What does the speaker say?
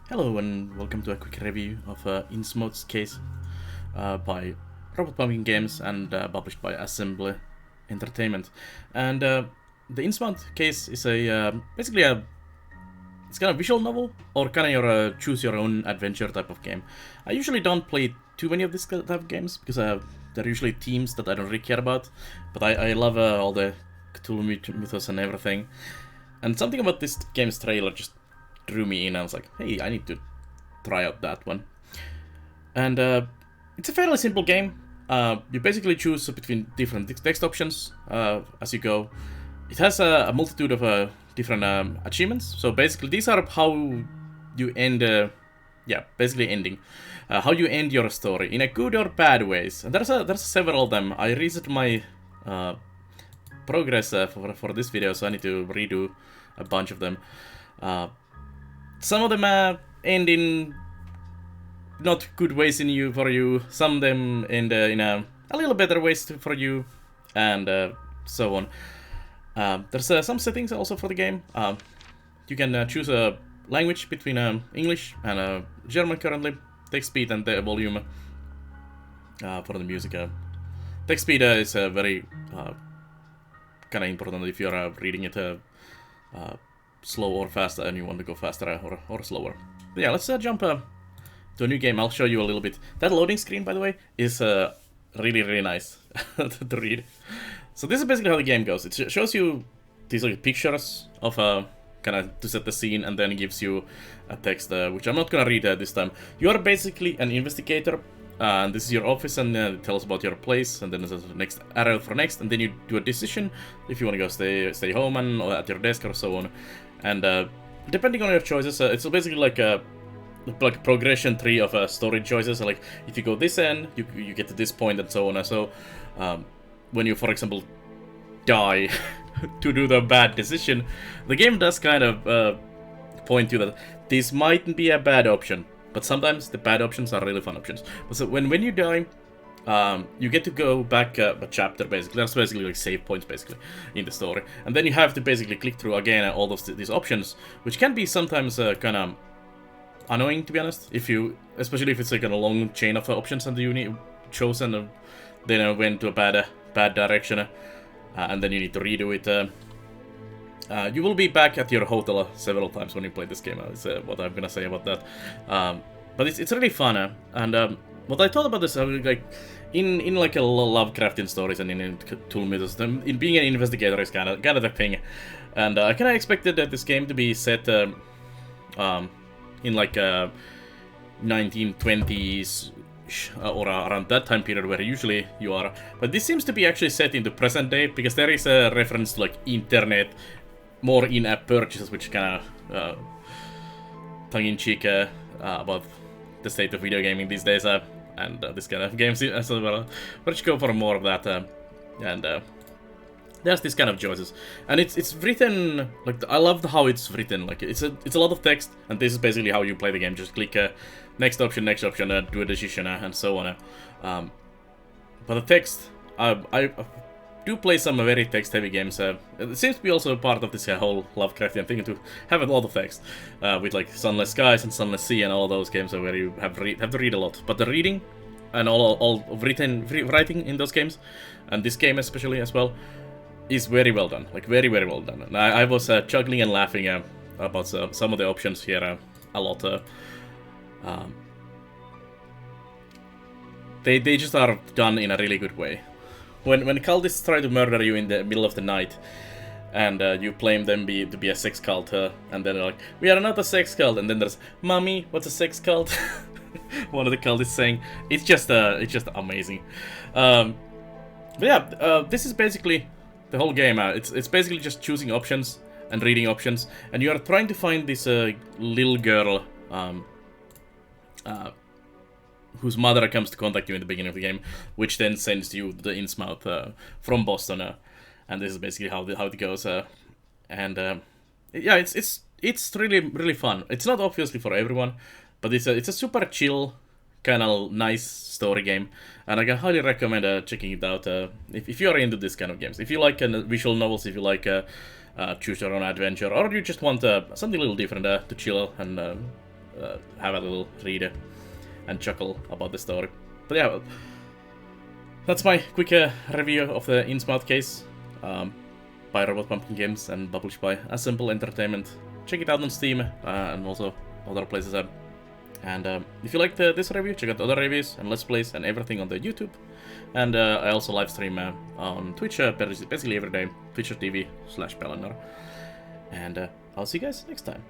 Hello and welcome to a quick review of Innsmouth Case by RobotPumpkin Games and published by Assembly Entertainment. And the Innsmouth Case is basically it's kind of visual novel or kind of your choose your own adventure type of game. I usually don't play too many of this type of games because they're usually themes that I don't really care about. But I love all the Cthulhu mythos and everything. And something about this game's trailer just drew me in. I was like, hey, I need to try out that one. And it's a fairly simple game. You basically choose between different text options as you go. It has a multitude of different achievements. So basically, these are how you end. Basically ending. How you end your story in a good or bad ways. And there's several of them. I reset my progress for this video, so I need to redo a bunch of them. Some of them end in not good ways for you. Some of them end in a little better ways for you, and so on. There's some settings also for the game. You can choose a language between English and German currently. Text speed and the volume for the music. Text speed is very kind of important if you're reading it slow or fast and you want to go faster or slower. But yeah, let's jump to a new game. I'll show you a little bit. That loading screen, by the way, is really nice to read. So this is basically how the game goes. It shows you these like pictures of kind of to set the scene, and then gives you a text which I'm not gonna read this time. You are basically an investigator. And this is your office, and it tells about your place, and then there's a next arrow for next, and then you do a decision if you want to go stay home and or at your desk or so on. And depending on your choices, it's basically like a progression tree of story choices. Like if you go this end, you get to this point, and so on. And so when you, for example, die to do the bad decision, the game does kind of point to that this might be a bad option. But sometimes the bad options are really fun options. But so when you die, you get to go back a chapter, basically. That's basically like save points, basically, in the story. And then you have to basically click through again all of these options, which can be sometimes kind of annoying, to be honest. Especially if it's like a long chain of options and you chosen, then went to a bad direction, and then you need to redo it. You will be back at your hotel several times when you play this game. Is what I'm gonna say about that. But it's really fun. And what I thought about this, like in like a Lovecraftian stories and in Cthulhu mythos, in being an investigator is kind of the thing. And I kind of expected that this game to be set in like 1920s or around that time period where usually you are. But this seems to be actually set in the present day, because there is a reference to like internet, more in-app purchases, which kind of tongue-in-cheek about the state of video gaming these days, and this kind of games as well. Let's go for more of that, and there's this kind of choices, and it's written like I love how it's written. Like it's a lot of text, and this is basically how you play the game. Just click next option, do a decision, and so on. But the text, I do play some very text-heavy games. It seems to be also part of this whole Lovecraftian thing to have a lot of text, with like Sunless Skies and Sunless Sea and all those games where you have to read a lot. But the reading and all of writing in those games, and this game especially as well, is very well done. Like very well done. And I was chuckling and laughing about some of the options here a lot. They just are done in a really good way. When cultists try to murder you in the middle of the night, and you claim them to be a sex cult, and then they're like, "We are not a sex cult," and then there's, "Mommy, what's a sex cult?" One of the cultists saying, it's just amazing. But yeah, this is basically the whole game. It's basically just choosing options and reading options, and you are trying to find this little girl whose mother comes to contact you in the beginning of the game, which then sends you to the Innsmouth from Boston, and this is basically how it goes. Yeah, it's really fun. It's not obviously for everyone, but it's a super chill, kind of nice story game, and I can highly recommend checking it out if you are into this kind of games. If you like visual novels, if you like choose your own adventure, or you just want something a little different to chill and have a little read and chuckle about the story. But yeah, that's my quick review of the Innsmouth Case by RobotPumpkin Games and published by A Simple Entertainment. Check it out on Steam and also other places. And if you liked this review, check out other reviews and Let's Plays and everything on the YouTube. And I also live stream on Twitch basically every day, twitch.tv/Pelennor. And I'll see you guys next time.